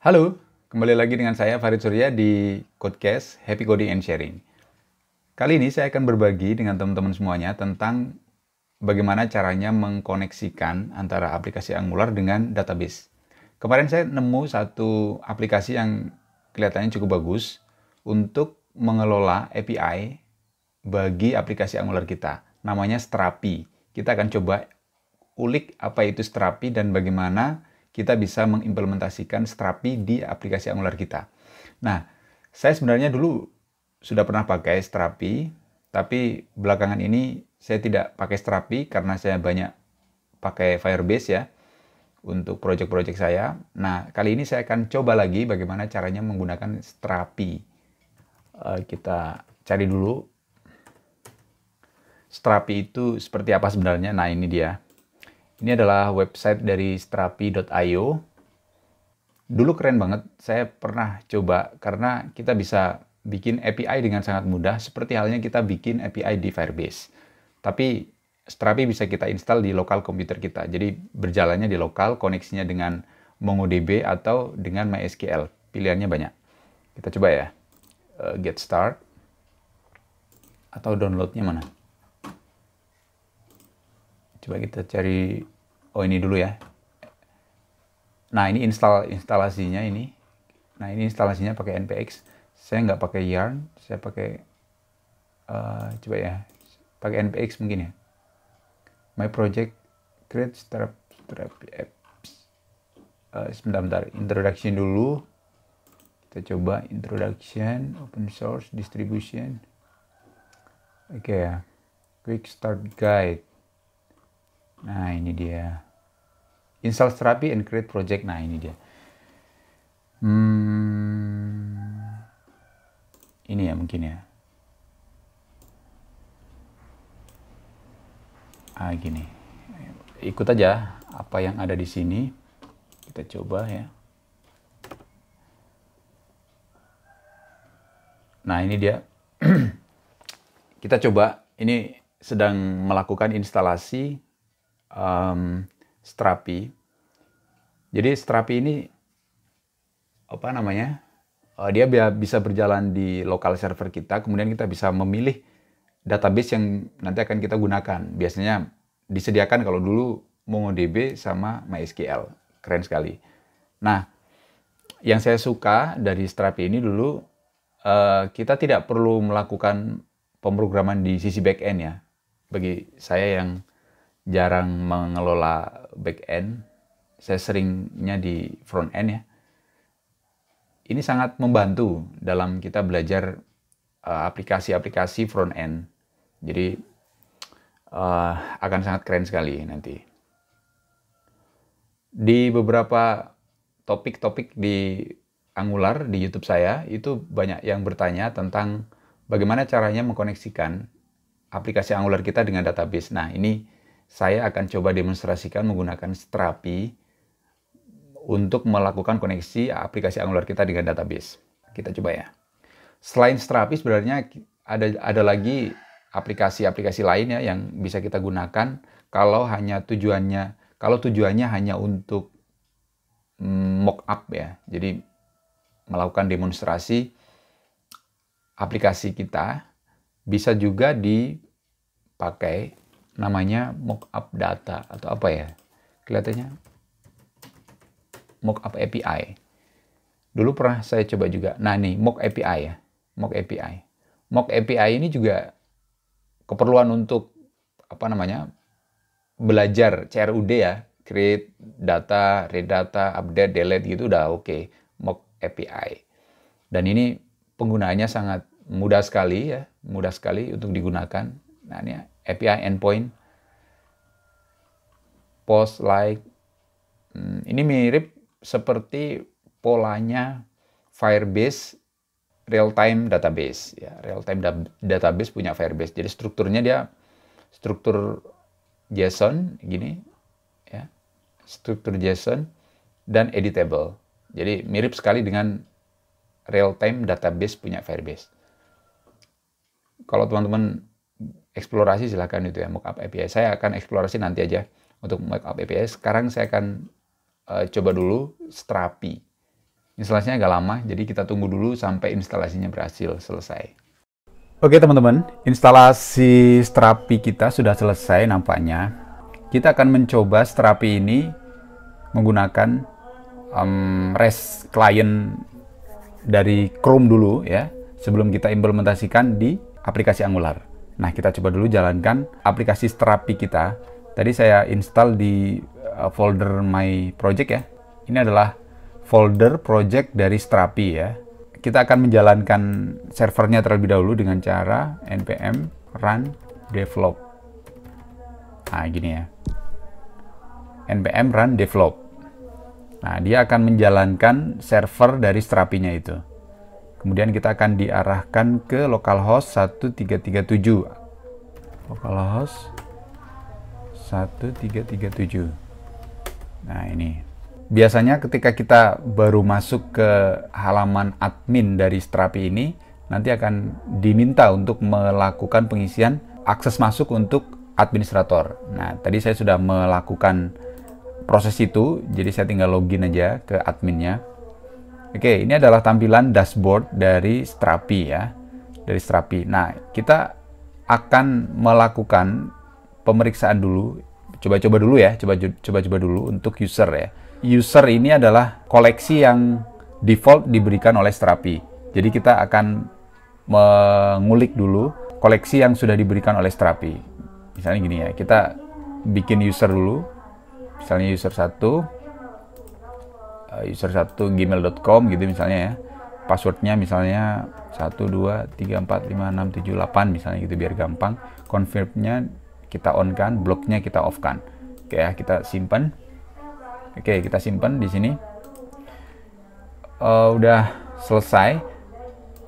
Halo, kembali lagi dengan saya Farid Surya di Codecast Happy Coding and Sharing. Kali ini saya akan berbagi dengan teman-teman semuanya tentang bagaimana caranya mengkoneksikan antara aplikasi Angular dengan database. Kemarin saya nemu satu aplikasi yang kelihatannya cukup bagus untuk mengelola API bagi aplikasi Angular kita. Namanya Strapi. Kita akan coba ulik apa itu Strapi dan bagaimana kita bisa mengimplementasikan Strapi di aplikasi Angular kita. Nah, saya sebenarnya dulu sudah pernah pakai Strapi, tapi belakangan ini saya tidak pakai Strapi karena saya banyak pakai Firebase ya untuk project-project saya. Nah, kali ini saya akan coba lagi bagaimana caranya menggunakan Strapi. Kita cari dulu Strapi itu seperti apa sebenarnya. Nah, ini dia. Ini adalah website dari strapi.io. Dulu keren banget, saya pernah coba karena kita bisa bikin API dengan sangat mudah, seperti halnya kita bikin API di Firebase. Tapi Strapi bisa kita install di lokal komputer kita, jadi berjalannya di lokal, koneksinya dengan MongoDB atau dengan MySQL. Pilihannya banyak. Kita coba ya, get start, atau downloadnya mana? Coba kita cari, oh ini dulu ya. Nah ini instalasinya ini. Nah ini instalasinya pakai npx. Saya nggak pakai yarn, saya pakai coba ya, pakai npx mungkin ya. My project create Strapi apps. Sebentar, introduction dulu. Kita coba introduction, open source, distribution. Oke ya, quick start guide. Nah ini dia. Install Strapi and create project. Nah ini dia. Ini ya mungkin ya. Gini. Ikut aja apa yang ada di sini. Kita coba ya. Nah ini dia. Kita coba. Ini sedang melakukan instalasi Strapi. Jadi Strapi ini apa namanya? Dia bisa berjalan di lokal server kita, kemudian kita bisa memilih database yang nanti akan kita gunakan. Biasanya disediakan kalau dulu MongoDB sama MySQL. Keren sekali. Nah, yang saya suka dari Strapi ini dulu, kita tidak perlu melakukan pemrograman di sisi backend ya. Bagi saya yang jarang mengelola backend, saya seringnya di front end ya. Ini sangat membantu dalam kita belajar aplikasi-aplikasi front end. Jadi akan sangat keren sekali nanti. Di beberapa topik-topik di Angular di YouTube saya itu banyak yang bertanya tentang bagaimana caranya mengkoneksikan aplikasi Angular kita dengan database. Nah, ini saya akan coba demonstrasikan menggunakan Strapi untuk melakukan koneksi aplikasi Angular kita dengan database. Kita coba ya. Selain Strapi sebenarnya ada lagi aplikasi-aplikasi lain ya yang bisa kita gunakan kalau tujuannya hanya untuk mockup ya. Jadi melakukan demonstrasi aplikasi kita, bisa juga dipakai namanya mockup data atau apa ya, kelihatannya mockup API. Dulu pernah saya coba juga. Nah nih mock API ya, mock API. Mock API ini juga keperluan untuk apa namanya, belajar CRUD ya, create data, read data, update, delete gitu udah oke. Mock API. Dan ini penggunaannya sangat mudah sekali ya, mudah sekali untuk digunakan. Nah ini API endpoint, post, like, ini mirip seperti polanya Firebase real-time database. Ya, real-time database punya Firebase. Jadi strukturnya dia struktur JSON gini, ya, struktur JSON dan editable. Jadi mirip sekali dengan real-time database punya Firebase. Kalau teman-teman eksplorasi silahkan itu ya, mockup API. Saya akan eksplorasi nanti aja untuk mockup API. Sekarang saya akan coba dulu Strapi. Instalasinya agak lama, jadi kita tunggu dulu sampai instalasinya berhasil selesai. Oke teman-teman, instalasi Strapi kita sudah selesai nampaknya. Kita akan mencoba Strapi ini menggunakan REST client dari Chrome dulu ya, sebelum kita implementasikan di aplikasi Angular. Nah, kita coba dulu jalankan aplikasi Strapi kita. Tadi saya install di folder My Project ya. Ini adalah folder project dari Strapi ya. Kita akan menjalankan servernya terlebih dahulu dengan cara npm run develop. Nah, gini ya. npm run develop. Nah, dia akan menjalankan server dari Strapi-nya itu. Kemudian kita akan diarahkan ke localhost 1337. Localhost 1337. Nah, ini. Biasanya ketika kita baru masuk ke halaman admin dari Strapi ini, nanti akan diminta untuk melakukan pengisian akses masuk untuk administrator. Nah, tadi saya sudah melakukan proses itu, jadi saya tinggal login aja ke adminnya. Oke, ini adalah tampilan dashboard dari Strapi ya, dari Strapi. Nah, kita akan melakukan pemeriksaan dulu, coba-coba dulu ya, coba-coba dulu untuk user ya. User ini adalah koleksi yang default diberikan oleh Strapi. Jadi kita akan mengulik dulu koleksi yang sudah diberikan oleh Strapi. Misalnya gini ya, kita bikin user dulu. Misalnya user 1 gmail.com gitu misalnya ya. Passwordnya misalnya 123456778 misalnya gitu biar gampang. Confirm-nya kita on kan, block-nya kita off kan. Oke ya, kita simpan. Oke, kita simpan di sini. Udah selesai.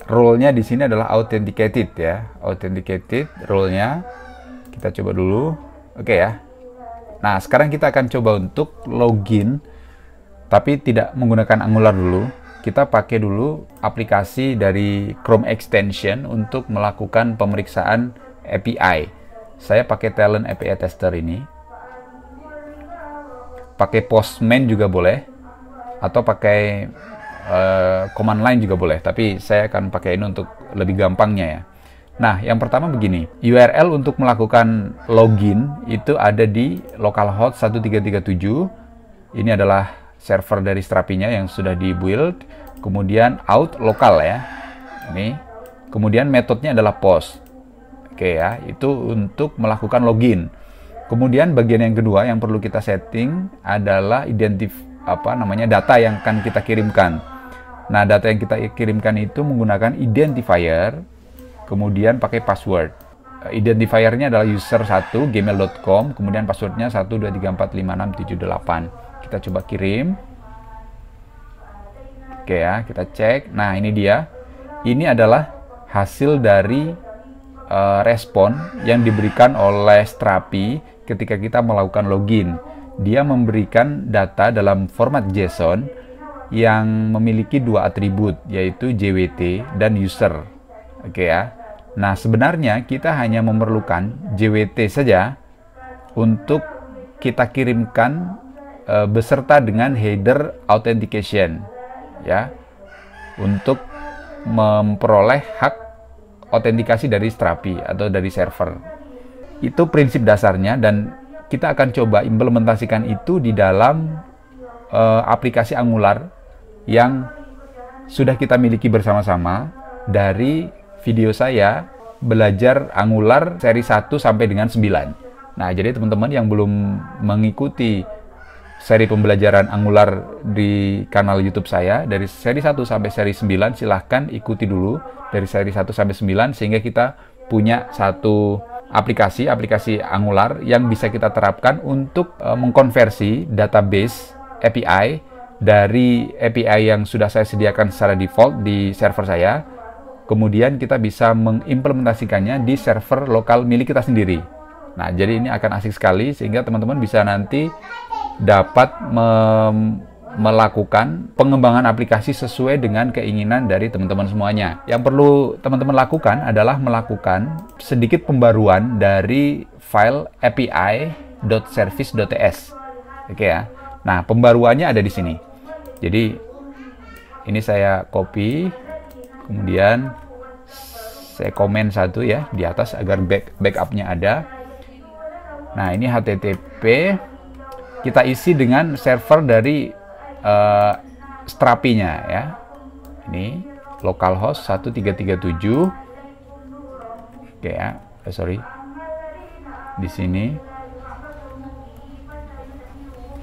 Role-nya di sini adalah authenticated ya. Authenticated role-nya. Kita coba dulu. Oke ya. Nah, sekarang kita akan coba untuk login, tapi tidak menggunakan Angular dulu. Kita pakai dulu aplikasi dari Chrome Extension untuk melakukan pemeriksaan API. Saya pakai Talent API Tester ini. Pakai Postman juga boleh, atau pakai command line juga boleh, tapi saya akan pakai ini untuk lebih gampangnya ya. Nah, yang pertama begini, URL untuk melakukan login itu ada di localhost 1337. Ini adalah server dari Strapi-nya yang sudah di-build. Kemudian out lokal ya. Ini. Kemudian metodenya adalah post. Oke ya, itu untuk melakukan login. Kemudian bagian yang kedua yang perlu kita setting adalah data yang akan kita kirimkan. Nah, data yang kita kirimkan itu menggunakan identifier, kemudian pakai password. Identifiernya adalah user1 gmail.com, kemudian passwordnya 123456778. Kita coba kirim. Oke ya, kita cek. Nah, ini dia. Ini adalah hasil dari respon yang diberikan oleh Strapi ketika kita melakukan login. Dia memberikan data dalam format JSON yang memiliki dua atribut, yaitu JWT dan user. Oke ya. Nah, sebenarnya kita hanya memerlukan JWT saja untuk kita kirimkan beserta dengan header authentication ya, untuk memperoleh hak autentikasi dari Strapi atau dari server. Itu prinsip dasarnya, dan kita akan coba implementasikan itu di dalam aplikasi Angular yang sudah kita miliki bersama-sama dari video saya belajar Angular seri 1 sampai dengan 9. Nah, jadi teman-teman yang belum mengikuti seri pembelajaran Angular di kanal YouTube saya dari seri 1 sampai seri 9, silahkan ikuti dulu dari seri 1 sampai 9 sehingga kita punya satu aplikasi Angular yang bisa kita terapkan untuk mengkonversi database API dari API yang sudah saya sediakan secara default di server saya. Kemudian kita bisa mengimplementasikannya di server lokal milik kita sendiri. Nah, jadi ini akan asik sekali sehingga teman-teman bisa nanti dapat melakukan pengembangan aplikasi sesuai dengan keinginan dari teman-teman semuanya. Yang perlu teman-teman lakukan adalah melakukan sedikit pembaruan dari file api.service.ts. Oke ya. Nah, pembaruannya ada di sini. Jadi Ini saya copy, kemudian saya komen satu ya di atas agar backupnya ada. Nah, ini HTTP kita isi dengan server dari Strapi-nya ya. Ini localhost 1337. Oke ya, sorry. Di sini.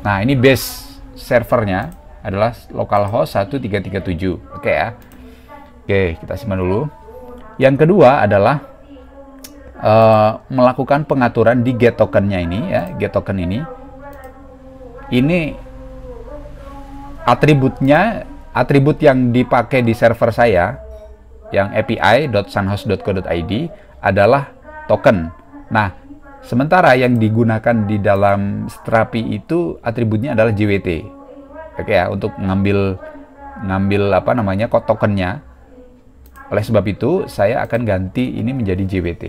Nah, ini base servernya adalah localhost 1337. Oke ya. Oke, kita simpan dulu. Yang kedua adalah melakukan pengaturan di get token-nya ini ya, get token ini. Ini atribut yang dipakai di server saya yang api.sunhouse.co.id adalah token. Nah, sementara yang digunakan di dalam Strapi itu atributnya adalah JWT. Oke ya, untuk ngambil apa namanya tokennya. Oleh sebab itu, saya akan ganti ini menjadi JWT.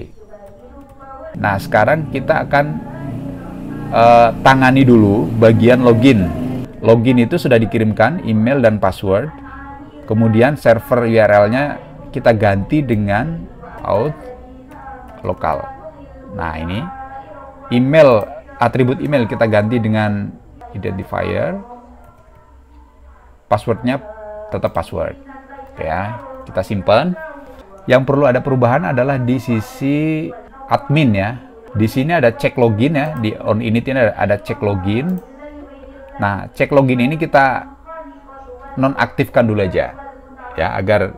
Nah, sekarang kita akan tangani dulu bagian login. Login itu sudah dikirimkan email dan password. Kemudian server URL-nya kita ganti dengan out lokal. Nah, ini email, atribut email kita ganti dengan identifier. Passwordnya tetap password. Oke ya, kita simpan. Yang perlu ada perubahan adalah di sisi admin ya. Di sini ada cek login ya, di on init ini ada cek login. Nah, cek login ini kita nonaktifkan dulu aja ya, agar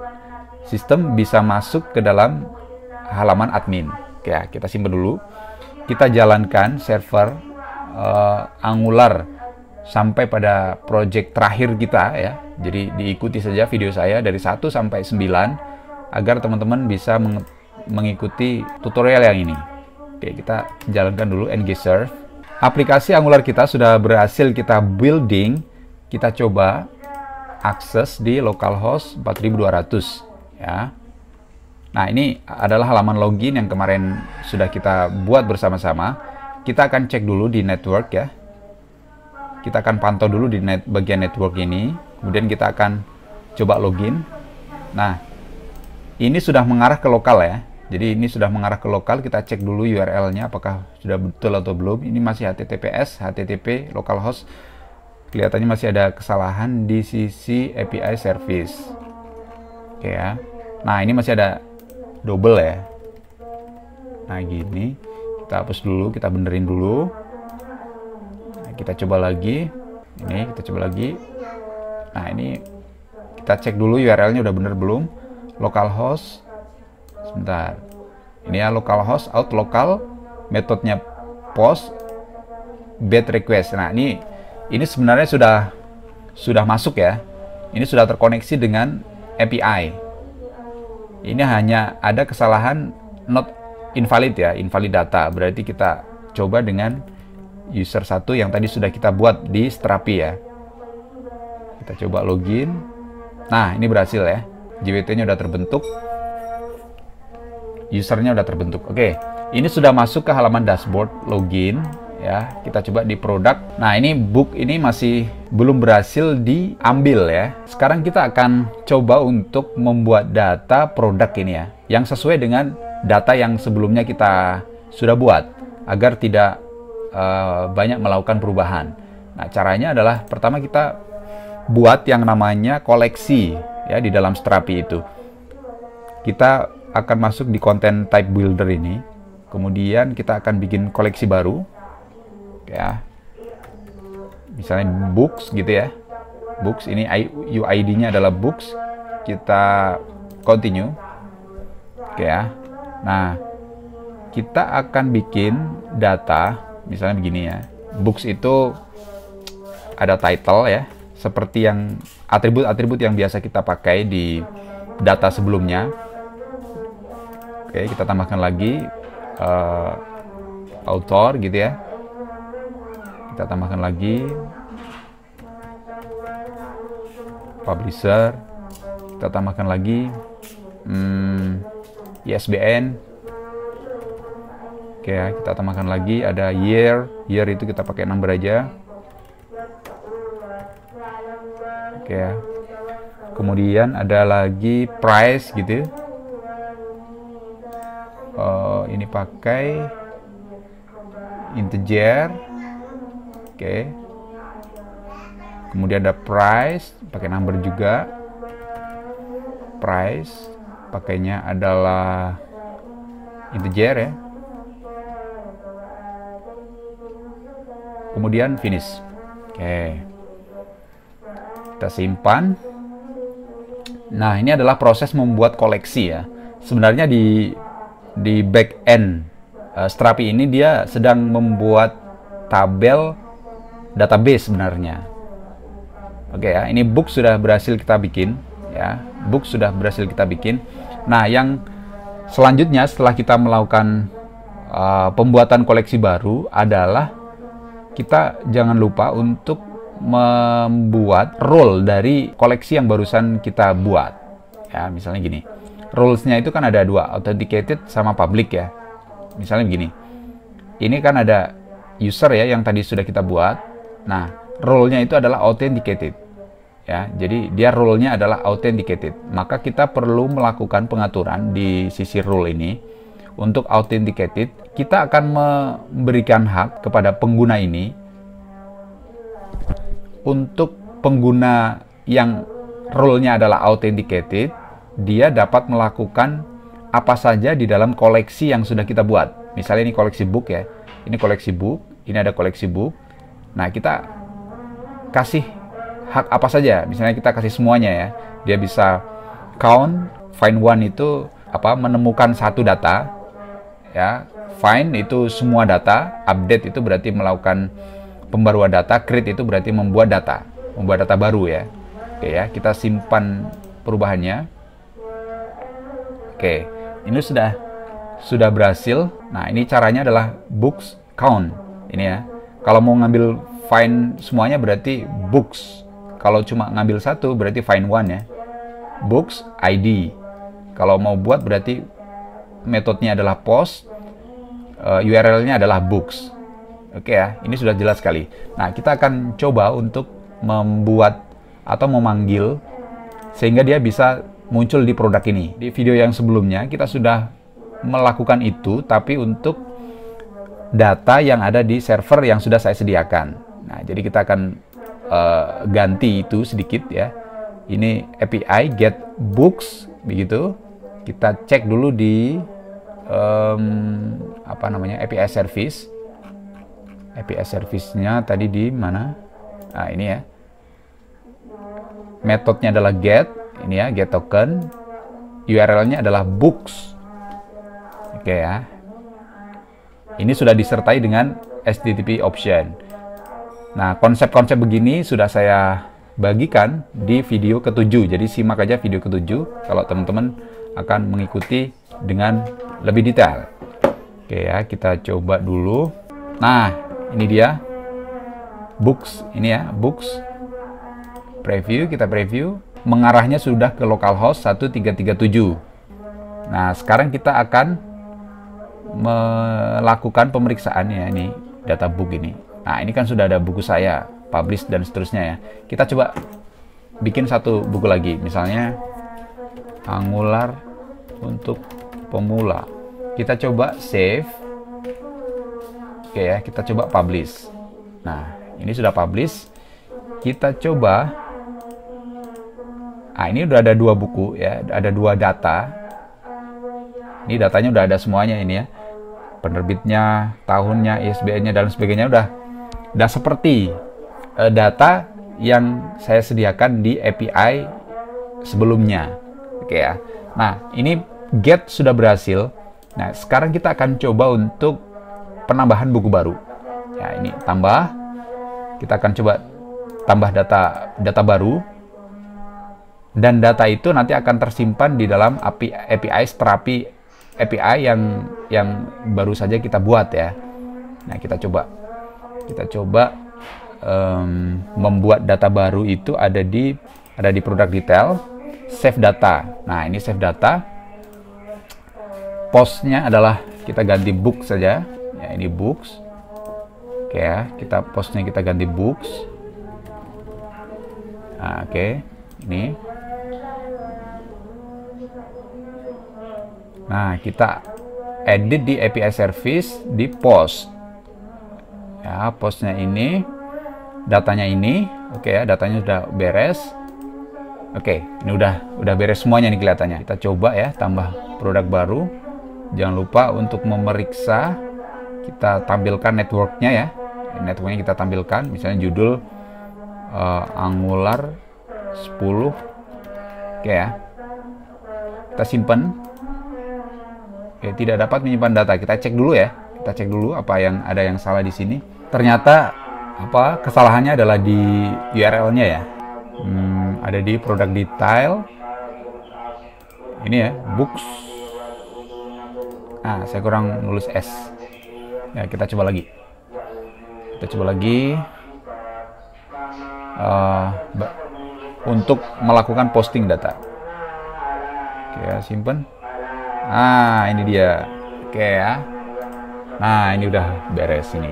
sistem bisa masuk ke dalam halaman admin. Oke ya, kita simpan dulu. Kita jalankan server Angular sampai pada project terakhir kita ya. Jadi diikuti saja video saya dari 1 sampai 9 agar teman-teman bisa mengikuti tutorial yang ini. Oke, kita jalankan dulu ng-serve. Aplikasi Angular kita sudah berhasil kita building. Kita coba akses di localhost 4200 ya. Nah, ini adalah halaman login yang kemarin sudah kita buat bersama-sama. Kita akan cek dulu di network ya. Kita akan pantau dulu di bagian network ini. Kemudian kita akan coba login. Nah, ini sudah mengarah ke lokal ya. Jadi ini sudah mengarah ke lokal. Kita cek dulu URL-nya apakah sudah betul atau belum. Ini masih HTTPS, HTTP, localhost. Kelihatannya masih ada kesalahan di sisi API service. Oke ya. Nah, ini masih ada double ya. Nah, gini. Kita hapus dulu, kita benerin dulu. Nah, kita coba lagi. Ini kita coba lagi. Nah, ini kita cek dulu URL-nya udah bener belum. Localhost. Sebentar. Ini ya localhost out local, metodenya post get request. Nah, ini sebenarnya sudah masuk ya. Ini sudah terkoneksi dengan API. Ini hanya ada kesalahan not invalid ya, invalid data. Berarti kita coba dengan user 1 yang tadi sudah kita buat di Strapi ya. Kita coba login. Nah, ini berhasil ya. JWT-nya udah terbentuk. Usernya udah terbentuk. Oke, ini sudah masuk ke halaman dashboard login ya. Kita coba di produk. Nah, ini book ini masih belum berhasil diambil ya. Sekarang kita akan coba untuk membuat data produk ini ya, yang sesuai dengan data yang sebelumnya kita sudah buat agar tidak banyak melakukan perubahan. Nah, caranya adalah pertama kita buat yang namanya koleksi ya di dalam Strapi itu. Kita akan masuk di content type builder ini. Kemudian kita akan bikin koleksi baru. Ya. Misalnya books gitu ya. Books ini UID-nya adalah books. Kita continue. Oke ya. Nah, kita akan bikin data misalnya begini ya. Books itu ada title ya, seperti yang atribut-atribut yang biasa kita pakai di data sebelumnya. Oke, kita tambahkan lagi author gitu ya. Kita tambahkan lagi publisher. Kita tambahkan lagi ISBN. Oke ya, kita tambahkan lagi ada year. Year itu kita pakai number aja. Oke ya. kemudian ada lagi price gitu. Ini pakai integer, oke. Kemudian ada price, pakai number juga. Price, pakainya adalah integer ya. Kemudian finish. Oke. Kita simpan. Nah, ini adalah proses membuat koleksi ya. Sebenarnya di back end Strapi ini dia sedang membuat tabel database sebenarnya. Oke ya, ini book sudah berhasil kita bikin ya. Book sudah berhasil kita bikin. Nah, yang selanjutnya setelah kita melakukan pembuatan koleksi baru adalah kita jangan lupa untuk membuat role dari koleksi yang barusan kita buat. Ya, misalnya gini. Rules-nya itu kan ada dua, authenticated sama public ya. Misalnya begini. Ini kan ada user ya yang tadi sudah kita buat. Nah, role-nya itu adalah authenticated. Ya, jadi dia role-nya adalah authenticated. Maka kita perlu melakukan pengaturan di sisi role ini. Untuk authenticated, kita akan memberikan hak kepada pengguna ini untuk pengguna yang role-nya adalah authenticated, dia dapat melakukan apa saja di dalam koleksi yang sudah kita buat. Misalnya ini koleksi book ya. Ini koleksi book, ini ada koleksi book. Nah, kita kasih hak apa saja. Misalnya kita kasih semuanya ya. Dia bisa count, find one itu menemukan satu data ya. Find itu semua data, update itu berarti melakukan pembaruan data, create itu berarti membuat data baru ya. Oke ya, kita simpan perubahannya. Oke, ini sudah berhasil. Nah, ini caranya adalah books count ini ya. Kalau mau ngambil find semuanya berarti books. Kalau cuma ngambil satu berarti find one ya. Books ID. Kalau mau buat berarti metodenya adalah post, URL-nya adalah books. Oke ya, ini sudah jelas sekali. Nah, kita akan coba untuk membuat atau memanggil sehingga dia bisa muncul di produk ini. Di video yang sebelumnya kita sudah melakukan itu, tapi untuk data yang ada di server yang sudah saya sediakan. Nah, jadi kita akan ganti itu sedikit ya. Ini API get books begitu. Kita cek dulu di API service. API service-nya tadi di mana? Nah, ini ya. Metodenya adalah get, ini ya, get token. URL-nya adalah books. Oke ya. Ini sudah disertai dengan HTTP option. Nah, konsep-konsep begini sudah saya bagikan di video ke-7. Jadi simak aja video ke-7 kalau teman-teman akan mengikuti dengan lebih detail. Oke ya, kita coba dulu. Nah, ini dia books, ini ya, books. Preview, kita preview. Mengarahnya sudah ke localhost 1337. Nah, sekarang kita akan melakukan pemeriksaan ya, ini data book ini. Nah, ini kan sudah ada buku saya, publish dan seterusnya ya. Kita coba bikin satu buku lagi, misalnya Angular untuk pemula. Kita coba save. Oke ya, kita coba publish. Nah, ini sudah publish. Kita coba. Nah, ini udah ada dua buku ya, ada dua data. Ini datanya udah ada semuanya ini ya. Penerbitnya, tahunnya, ISBN-nya dan sebagainya udah seperti data yang saya sediakan di API sebelumnya. Oke ya. Nah, ini get sudah berhasil. Nah, sekarang kita akan coba untuk penambahan buku baru. Ya, ini tambah. Kita akan coba tambah data baru. Dan data itu nanti akan tersimpan di dalam API Strapi API yang baru saja kita buat ya. Nah, kita coba membuat data baru itu ada di product detail, save data. Nah, ini save data. Postnya adalah kita ganti book saja. Ya, ini books. Oke ya, postnya kita ganti books. Nah, oke. Ini Nah, kita edit di API service di post. Ya, postnya ini, datanya ini, oke ya, datanya sudah beres. Oke, ini udah beres semuanya nih kelihatannya. Kita coba ya, tambah produk baru. Jangan lupa untuk memeriksa, kita tampilkan networknya ya. Networknya kita tampilkan, misalnya judul Angular 10. Oke ya, kita simpan. Oke, tidak dapat menyimpan data. Kita cek dulu ya. Kita cek dulu apa yang ada yang salah di sini. Ternyata kesalahannya adalah di URL-nya ya. Ada di product detail. Ini ya, books. Nah, saya kurang nulis S. Ya, kita coba lagi. Kita coba lagi. Untuk melakukan posting data. Oke ya, simpen. Nah, ini dia. Oke ya. Nah, ini udah beres ini.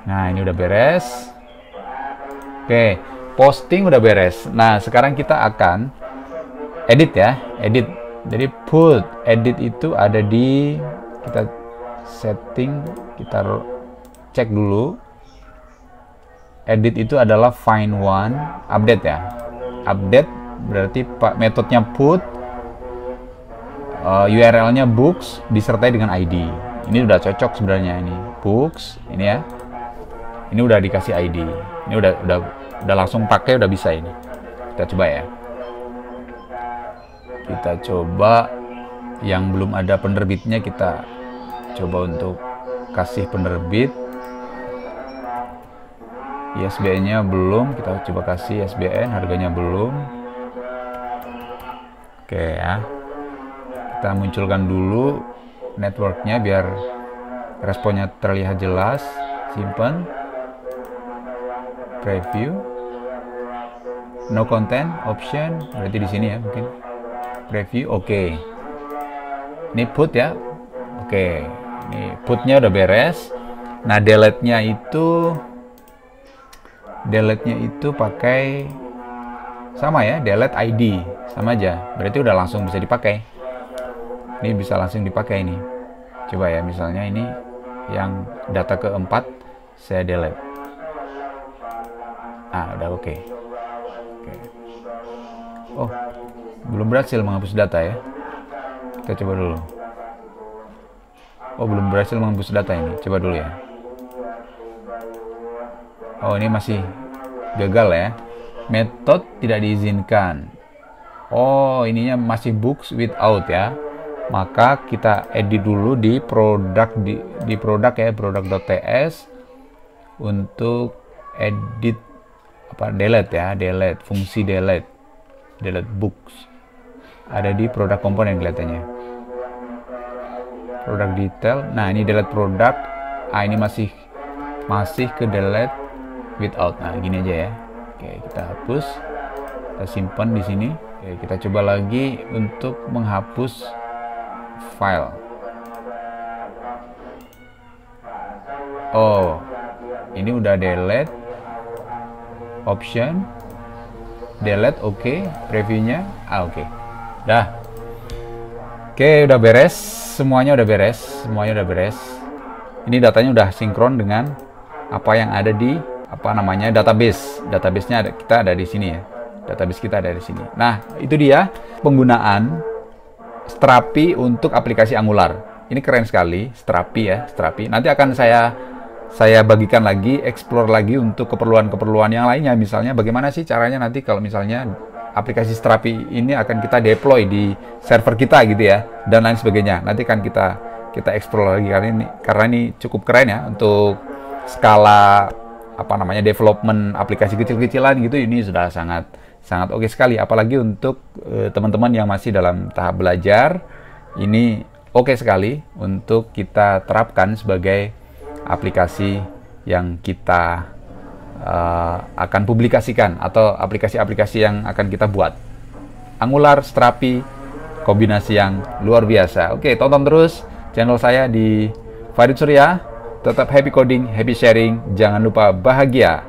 Nah, ini udah beres. Oke, posting udah beres. Nah, sekarang kita akan edit ya, edit. Jadi put edit itu ada di kita setting, kita cek dulu. Edit itu adalah find one, update ya. Update berarti metodenya put, URL-nya books disertai dengan ID. Ini udah cocok sebenarnya ini. Books ini ya. Ini udah dikasih ID. Ini udah langsung pakai, udah bisa ini. Kita coba ya. Kita coba yang belum ada penerbitnya, kita coba untuk kasih penerbit. ISBN-nya belum, kita coba kasih ISBN, harganya belum. Oke ya. Kita munculkan dulu networknya biar responnya terlihat jelas. Simpan. Preview. No content option, berarti di sini ya mungkin. Preview, oke. Ini put ya. Oke. Ini putnya udah beres. Nah, delete-nya itu pakai sama ya, delete ID sama aja, berarti udah langsung bisa dipakai. Ini bisa langsung dipakai ini. Coba ya, misalnya ini yang data keempat saya delete. Udah oke. Oh, belum berhasil menghapus data ya. Kita coba dulu. Oh, belum berhasil menghapus data ini. Coba dulu ya. Oh, ini masih gagal ya. Metode tidak diizinkan. Oh, ininya masih books without ya. Maka kita edit dulu di produk di produk ya, product.ts untuk edit delete ya, delete, fungsi delete books. Ada di produk komponen kelihatannya. Product detail. Nah, ini delete product. Ini masih ke delete without. Nah, gini aja ya. Oke, kita hapus. Kita simpan di sini. Oke, kita coba lagi untuk menghapus file. Oh, ini udah delete. Option. Delete, oke. Previewnya, oke. Dah. Oke, udah beres. Semuanya udah beres. Ini datanya udah sinkron dengan apa yang ada di database. Database-nya kita ada di sini ya. Database kita ada di sini. Nah, itu dia penggunaan Strapi untuk aplikasi Angular. Ini keren sekali, Strapi ya, Strapi. Nanti akan saya bagikan lagi, explore lagi untuk keperluan-keperluan yang lainnya. Misalnya bagaimana sih caranya nanti kalau misalnya aplikasi Strapi ini akan kita deploy di server kita gitu ya, dan lain sebagainya. Nanti kan kita explore lagi karena ini cukup keren ya untuk skala development aplikasi kecil-kecilan gitu. Ini sudah sangat oke sekali, apalagi untuk teman-teman yang masih dalam tahap belajar. Ini oke sekali untuk kita terapkan sebagai aplikasi yang kita akan publikasikan atau aplikasi-aplikasi yang akan kita buat. Angular, Strapi, kombinasi yang luar biasa. Oke, tonton terus channel saya di Farid Surya. Tetap happy coding, happy sharing. Jangan lupa bahagia.